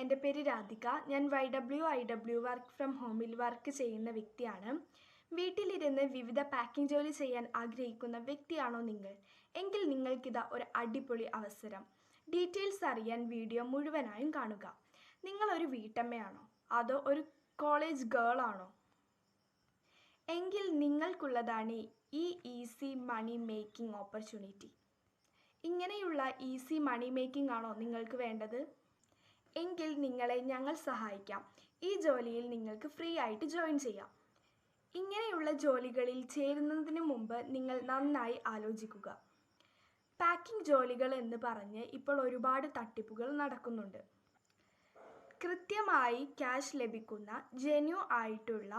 എൻ്റെ പേര് രാധിക. ഞാൻ YWIW വർക്ക് ഫ്രം ഹോമിൽ വർക്ക് ചെയ്യുന്ന വ്യക്തിയാണ്. വീട്ടിലിരുന്ന് വിവിധ പാക്കിംഗ് ജോലി ചെയ്യാൻ ആഗ്രഹിക്കുന്ന വ്യക്തിയാണോ നിങ്ങൾ? എങ്കിൽ നിങ്ങൾക്കിതാ ഒരു അടിപൊളി അവസരം. ഡീറ്റെയിൽസ് അറിയാൻ വീഡിയോ മുഴുവനായും കാണുക. നിങ്ങളൊരു വീട്ടമ്മയാണോ അതോ ഒരു കോളേജ് ഗേൾ ആണോ? എങ്കിൽ നിങ്ങൾക്കുള്ളതാണ് ഈ ഈസി മണി മേക്കിംഗ് ഓപ്പർച്യൂണിറ്റി. ഇങ്ങനെയുള്ള ഈസി മണി മേക്കിംഗ് ആണോ നിങ്ങൾക്ക് വേണ്ടത്? എങ്കിൽ നിങ്ങളെ ഞങ്ങൾ സഹായിക്കാം. ഈ ജോലിയിൽ നിങ്ങൾക്ക് ഫ്രീ ആയിട്ട് ജോയിൻ ചെയ്യാം. ഇങ്ങനെയുള്ള ജോലികളിൽ ചേരുന്നതിന് മുമ്പ് നിങ്ങൾ നന്നായി ആലോചിക്കുക. പാക്കിംഗ് ജോലികൾ എന്ന് പറഞ്ഞ് ഇപ്പോൾ ഒരുപാട് തട്ടിപ്പുകൾ നടക്കുന്നുണ്ട്. കൃത്യമായി ക്യാഷ് ലഭിക്കുന്ന ജെന്യു ആയിട്ടുള്ള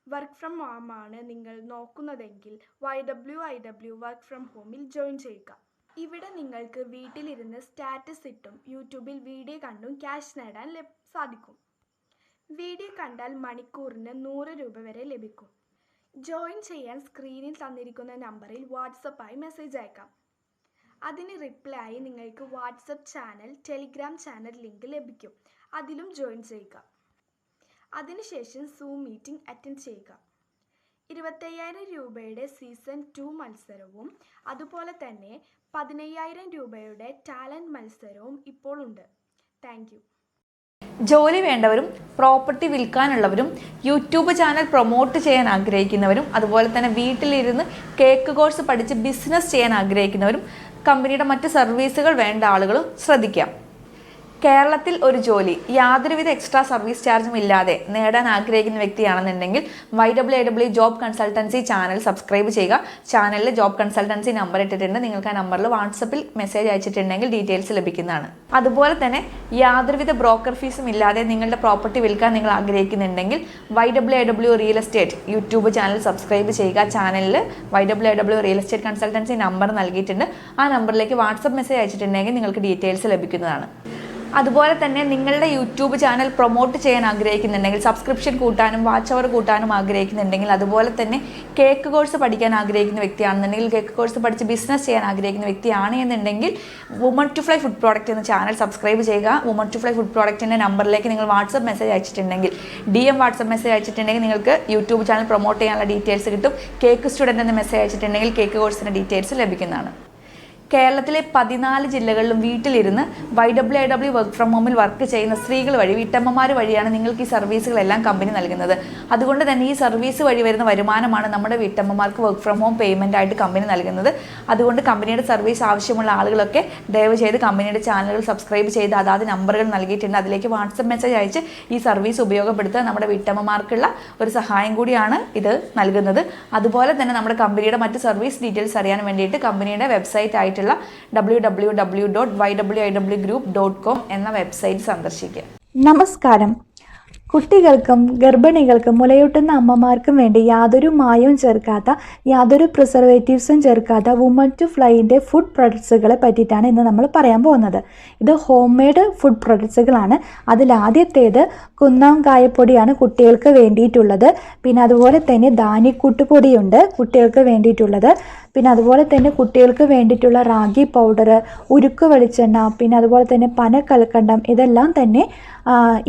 വർക്ക് ഫ്രം ഹോമാണ് നിങ്ങൾ നോക്കുന്നതെങ്കിൽ YWIW വർക്ക് ഫ്രം ഹോമിൽ ജോയിൻ ചെയ്യുക. ഇവിടെ നിങ്ങൾക്ക് വീട്ടിലിരുന്ന് സ്റ്റാറ്റസ് ഇട്ടും യൂട്യൂബിൽ വീഡിയോ കണ്ടും ക്യാഷ് നേടാൻ സാധിക്കും. വീഡിയോ കണ്ടാൽ മണിക്കൂറിന് 100 രൂപ വരെ ലഭിക്കും. ജോയിൻ ചെയ്യാൻ സ്ക്രീനിൽ തന്നിരിക്കുന്ന നമ്പറിൽ വാട്സപ്പായി മെസ്സേജ് അയക്കാം. അതിന് റിപ്ലൈ ആയി നിങ്ങൾക്ക് WhatsApp channel, Telegram channel link ലഭിക്കും. അതിലും ജോയിൻ ചെയ്യുക. അതിനുശേഷം സൂം മീറ്റിംഗ് അറ്റൻഡ് ചെയ്യുക. 25,000 രൂപയുടെ സീസൺ 2 മത്സരവും അതുപോലെ തന്നെ 15,000 രൂപയുടെ ടാലൻറ്റ് മത്സരവും ഇപ്പോൾ ഉണ്ട്. Thank you. ജോലി വേണ്ടവരും പ്രോപ്പർട്ടി വിൽക്കാനുള്ളവരും യൂട്യൂബ് ചാനൽ പ്രൊമോട്ട് ചെയ്യാൻ ആഗ്രഹിക്കുന്നവരും അതുപോലെ തന്നെ വീട്ടിലിരുന്ന് കേക്ക് കോഴ്സ് പഠിച്ച് ബിസിനസ് ചെയ്യാൻ ആഗ്രഹിക്കുന്നവരും കമ്പനിയുടെ മറ്റ് സർവീസുകൾ വേണ്ട ആളുകളും ശ്രദ്ധിക്കാം. കേരളത്തിൽ ഒരു ജോലി യാതൊരുവിധ എക്സ്ട്രാ സർവീസ് ചാർജും ഇല്ലാതെ നേടാൻ ആഗ്രഹിക്കുന്ന വ്യക്തിയാണെന്നുണ്ടെങ്കിൽ YWIW job consultancy channel subscribe ചെയ്യുക. ചാനലിൽ ജോബ് കൺസൾട്ടൻസി നമ്പർ ഇട്ടിട്ടുണ്ട്. നിങ്ങൾക്ക് ആ നമ്പറിൽ വാട്സപ്പിൽ മെസ്സേജ് അയച്ചിട്ടുണ്ടെങ്കിൽ ഡീറ്റെയിൽസ് ലഭിക്കുന്നതാണ്. അതുപോലെ തന്നെ യാതൊരുവിധ ബ്രോക്കർ ഫീസും ഇല്ലാതെ നിങ്ങളുടെ പ്രോപ്പർട്ടി വിൽക്കാൻ നിങ്ങൾ ആഗ്രഹിക്കുന്നുണ്ടെങ്കിൽ YWIW real estate YouTube channel subscribe ചെയ്യുക. ചാനലിൽ YWIW real estate consultancy number നൽകിയിട്ടുണ്ട്. ആ നമ്പറിലേക്ക് വാട്സപ്പ് മെസ്സേജ് അയച്ചിട്ടുണ്ടെങ്കിൽ നിങ്ങൾക്ക് ഡീറ്റെയിൽസ് ലഭിക്കുന്നതാണ്. അതുപോലെ തന്നെ നിങ്ങളുടെ യൂട്യൂബ് ചാനൽ പ്രൊമോട്ട് ചെയ്യാൻ ആഗ്രഹിക്കുന്നുണ്ടെങ്കിൽ, സബ്സ്ക്രിപ്ഷൻ കൂട്ടാനും വാച്ച് അവർ കൂട്ടാനും ആഗ്രഹിക്കുന്നുണ്ടെങ്കിൽ, അതുപോലെ തന്നെ കേക്ക് കോഴ്സ് പഠിക്കാൻ ആഗ്രഹിക്കുന്ന വ്യക്തിയാണെന്നുണ്ടെങ്കിൽ, കേക്ക് കോഴ്സ് പഠിച്ച് ബിസിനസ് ചെയ്യാൻ ആഗ്രഹിക്കുന്ന വ്യക്തിയാണ് എന്നുണ്ടെങ്കിൽ woman to fly food product എന്ന ചാനൽ സബ്സ്ക്രൈബ് ചെയ്യുക. വുമൺ ടു ഫ്ലൈ ഫുഡ് പ്രോഡക്റ്റിൻ്റെ നമ്പറിലേക്ക് നിങ്ങൾ വാട്സപ്പ് മെസ്സേജ് അയച്ചിട്ടുണ്ടെങ്കിൽ, DM വാട്സപ്പ് മെസ്സേജ് അയച്ചിട്ടുണ്ടെങ്കിൽ നിങ്ങൾക്ക് യൂട്യൂബ് ചാനൽ പ്രൊമോട്ട് ചെയ്യാനുള്ള ഡീറ്റെയിൽസ് കിട്ടും. കേക്ക് സ്റ്റുഡൻറ്റ് എന്ന മെസ്സേജ് അയച്ചിട്ടുണ്ടെങ്കിൽ കേക്ക് കോഴ്സിൻ്റെ ഡീറ്റെയിൽസ് ലഭിക്കുന്നതാണ്. കേരളത്തിലെ 14 ജില്ലകളിലും വീട്ടിലിരുന്ന് YWIW വർക്ക് ഫ്രം ഹോമിൽ വർക്ക് ചെയ്യുന്ന സ്ത്രീകൾ വഴി, വീട്ടമ്മമാർ വഴിയാണ് നിങ്ങൾക്ക് ഈ സർവീസുകളെല്ലാം കമ്പനി നൽകുന്നത്. അതുകൊണ്ട് തന്നെ ഈ സർവീസ് വഴി വരുന്ന വരുമാനമാണ് നമ്മുടെ വീട്ടമ്മമാർക്ക് വർക്ക് ഫ്രം ഹോം പേയ്മെൻ്റ് ആയിട്ട് കമ്പനി നൽകുന്നത്. അതുകൊണ്ട് കമ്പനിയുടെ സർവീസ് ആവശ്യമുള്ള ആളുകളൊക്കെ ദയവ് ചെയ്ത് കമ്പനിയുടെ ചാനലുകൾ സബ്സ്ക്രൈബ് ചെയ്ത് അതാത് നമ്പറുകൾ നൽകിയിട്ടുണ്ട്. അതിലേക്ക് വാട്സപ്പ് മെസ്സേജ് അയച്ച് ഈ സർവീസ് ഉപയോഗപ്പെടുത്തുക. നമ്മുടെ വീട്ടമ്മമാർക്കുള്ള ഒരു സഹായം കൂടിയാണ് ഇത് നൽകുന്നത്. അതുപോലെ തന്നെ നമ്മുടെ കമ്പനിയുടെ മറ്റ് സർവീസ് ഡീറ്റെയിൽസ് അറിയാൻ വേണ്ടിയിട്ട് കമ്പനിയുടെ വെബ്സൈറ്റ് ആയിട്ട് www.ywiwgroup.com എന്ന വെബ്സൈറ്റ് സന്ദർശിക്കുക. നമസ്കാരം. കുട്ടികൾക്കും ഗർഭിണികൾക്കും മുലയൂട്ടുന്ന അമ്മമാർക്കും വേണ്ടി യാതൊരു മായവും ചേർക്കാത്ത, യാതൊരു പ്രിസർവേറ്റീവ്സും ചേർക്കാത്ത വുമൺ ടു ഫ്ലൈൻ്റെ ഫുഡ് പ്രൊഡക്ട്സുകളെ പറ്റിയിട്ടാണ് ഇന്ന് നമ്മൾ പറയാൻ പോകുന്നത്. ഇത് ഹോം മെയ്ഡ് ഫുഡ് പ്രൊഡക്ട്സുകളാണ്. അതിലാദ്യത്തേത് കുന്നം കായപ്പൊടിയാണ് കുട്ടികൾക്ക് വേണ്ടിയിട്ടുള്ളത്. പിന്നെ അതുപോലെ തന്നെ ധാന്യക്കൂട്ടുപൊടിയുണ്ട് കുട്ടികൾക്ക് വേണ്ടിയിട്ടുള്ളത്. പിന്നെ അതുപോലെ തന്നെ കുട്ടികൾക്ക് വേണ്ടിയിട്ടുള്ള റാഗി പൗഡർ, ഉരുക്ക് വെളിച്ചെണ്ണ, പിന്നെ അതുപോലെ തന്നെ പനക്കൽക്കണ്ടം, ഇതെല്ലാം തന്നെ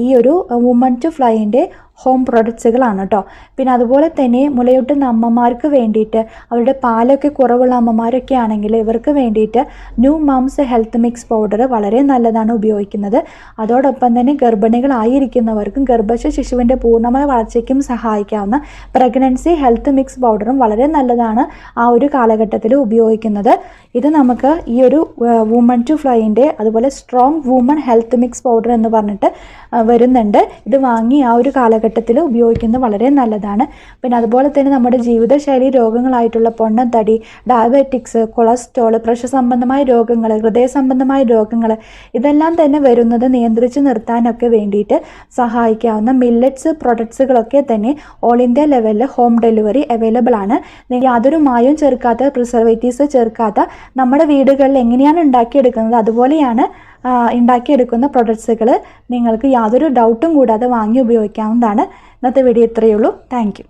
ഈ ഒരു വുമൺ ടു ഫ്ലൈൻ്റെ ഹോം പ്രൊഡക്ട്സുകളാണ് കേട്ടോ. പിന്നെ അതുപോലെ തന്നെ മുലയൂട്ടുന്ന അമ്മമാർക്ക് വേണ്ടിയിട്ട്, അവരുടെ പാലൊക്കെ കുറവുള്ള അമ്മമാരൊക്കെ ആണെങ്കിൽ ഇവർക്ക് വേണ്ടിയിട്ട് new moms health mix powder വളരെ നല്ലതാണ് ഉപയോഗിക്കുന്നത്. അതോടൊപ്പം തന്നെ ഗർഭിണികളായിരിക്കുന്നവർക്കും ഗർഭസ്ഥ ശിശുവിൻ്റെ പൂർണ്ണമായ വളർച്ചയ്ക്കും സഹായിക്കാവുന്ന പ്രഗ്നൻസി ഹെൽത്ത് മിക്സ് പൗഡറും വളരെ നല്ലതാണ് ആ ഒരു കാലഘട്ടത്തിൽ ഉപയോഗിക്കുന്നത്. ഇത് നമുക്ക് ഈ ഒരു വുമൺ ടു ഫ്ലൈൻ്റെ അതുപോലെ strong woman health mix powder എന്ന് പറഞ്ഞിട്ട് വരുന്നുണ്ട്. ഇത് വാങ്ങി ആ ഒരു കാലഘട്ടത്തിൽ ഉപയോഗിക്കുന്നത് വളരെ നല്ലതാണ്. പിന്നെ അതുപോലെ തന്നെ നമ്മുടെ ജീവിതശൈലി രോഗങ്ങളായിട്ടുള്ള പൊണ്ണത്തടി, ഡയബറ്റിക്സ്, കൊളസ്ട്രോൾ, പ്രഷർ സംബന്ധമായ രോഗങ്ങൾ, ഹൃദയ സംബന്ധമായ രോഗങ്ങൾ, ഇതെല്ലാം തന്നെ വരുന്നത് നിയന്ത്രിച്ച് നിർത്താനൊക്കെ വേണ്ടിയിട്ട് സഹായിക്കാവുന്ന മില്ലറ്റ്സ് പ്രൊഡക്ട്സുകളൊക്കെ തന്നെ ഓൾ ഇന്ത്യ ലെവലിൽ ഹോം ഡെലിവറി അവൈലബിൾ ആണ്. യാതൊരു മായവും ചേർക്കാത്ത, പ്രിസർവേറ്റീവ്സ് ചേർക്കാത്ത, നമ്മുടെ വീടുകളിൽ എങ്ങനെയാണ് ഉണ്ടാക്കിയെടുക്കുന്നത് അതുപോലെയാണ് ഉണ്ടാക്കിയെടുക്കുന്ന പ്രൊഡക്ട്സുകൾ നിങ്ങൾക്ക് യാതൊരു ഡൗട്ടും കൂടാതെ വാങ്ങി ഉപയോഗിക്കാവുന്നതാണ്. ഇന്നത്തെ വീഡിയോ ഇത്രയേ ഉള്ളൂ. Thank you.